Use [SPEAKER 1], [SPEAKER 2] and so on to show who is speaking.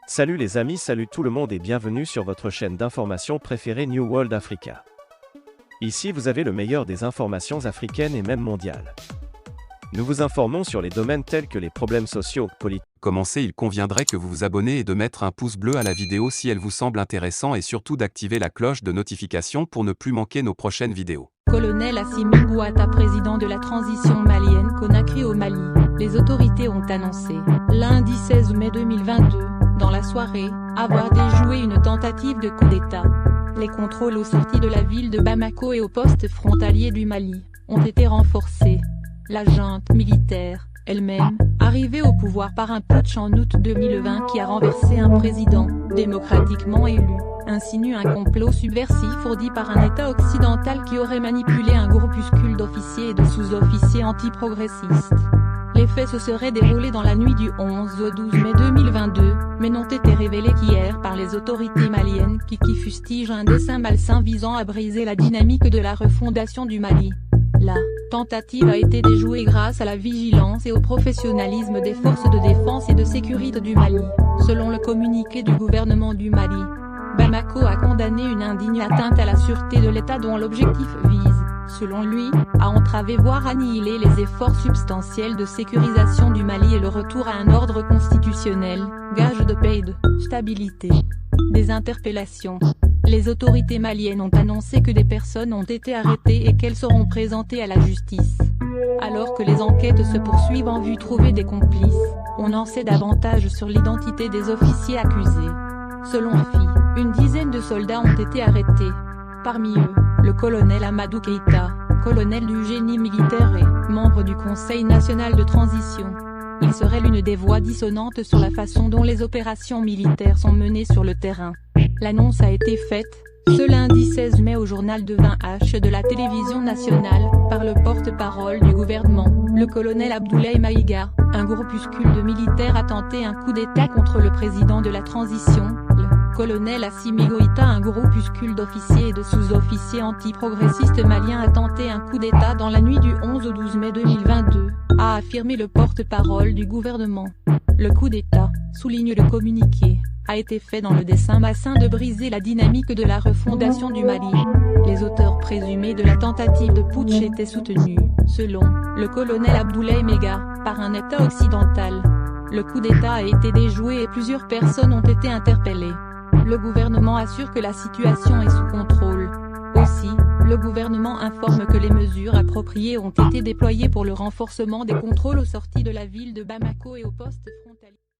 [SPEAKER 1] Salut les amis, salut tout le monde et bienvenue sur votre chaîne d'information préférée New World Africa. Ici vous avez le meilleur des informations africaines et même mondiales. Nous vous informons sur les domaines tels que les problèmes sociaux, politiques.
[SPEAKER 2] Commencez, il conviendrait que vous vous abonnez et de mettre un pouce bleu à la vidéo si elle vous semble intéressante et surtout d'activer la cloche de notification pour ne plus manquer nos prochaines vidéos.
[SPEAKER 3] Colonel Assimi Goïta, président de la transition malienne Conakry au Mali. Les autorités ont annoncé, lundi 16 mai 2022, dans la soirée, avoir déjoué une tentative de coup d'État. Les contrôles aux sorties de la ville de Bamako et aux postes frontaliers du Mali ont été renforcés. La junte militaire, elle-même, arrivée au pouvoir par un putsch en août 2020 qui a renversé un président, démocratiquement élu, insinue un complot subversif ourdi par un État occidental qui aurait manipulé un groupuscule d'officiers et de sous-officiers anti-progressistes. Les faits se seraient déroulés dans la nuit du 11 au 12 mai 2022, mais n'ont été révélés qu'hier par les autorités maliennes qui fustigent un dessein malsain visant à briser la dynamique de la refondation du Mali. La tentative a été déjouée grâce à la vigilance et au professionnalisme des forces de défense et de sécurité du Mali, selon le communiqué du gouvernement du Mali. Bamako a condamné une indigne atteinte à la sûreté de l'État dont l'objectif vise, selon lui, à entraver voire annihiler les efforts substantiels de sécurisation du Mali et le retour à un ordre constitutionnel, gage de paix et de stabilité. Des interpellations. Les autorités maliennes ont annoncé que des personnes ont été arrêtées et qu'elles seront présentées à la justice. Alors que les enquêtes se poursuivent en vue de trouver des complices, on en sait davantage sur l'identité des officiers accusés. Selon FI, une dizaine de soldats ont été arrêtés. Parmi eux, le colonel Amadou Keïta, colonel du génie militaire et membre du Conseil national de transition. Il serait l'une des voix dissonantes sur la façon dont les opérations militaires sont menées sur le terrain. L'annonce a été faite, ce lundi 16 mai au journal de 20h de la télévision nationale, par le porte-parole du gouvernement, le colonel Abdoulaye Maïga. Un groupuscule de militaires a tenté un coup d'État contre le président de la transition, le colonel Assimi Goïta. Un groupuscule d'officiers et de sous-officiers anti-progressistes maliens a tenté un coup d'État dans la nuit du 11 au 12 mai 2022, a affirmé le porte-parole du gouvernement. Le coup d'État, souligne le communiqué, a été fait dans le dessein malsain de briser la dynamique de la refondation du Mali. Les auteurs présumés de la tentative de putsch étaient soutenus, selon le colonel Abdoulaye Maïga, par un État occidental. Le coup d'État a été déjoué et plusieurs personnes ont été interpellées. Le gouvernement assure que la situation est sous contrôle. Aussi, le gouvernement informe que les mesures appropriées ont été déployées pour le renforcement des contrôles aux sorties de la ville de Bamako et aux postes frontaliers.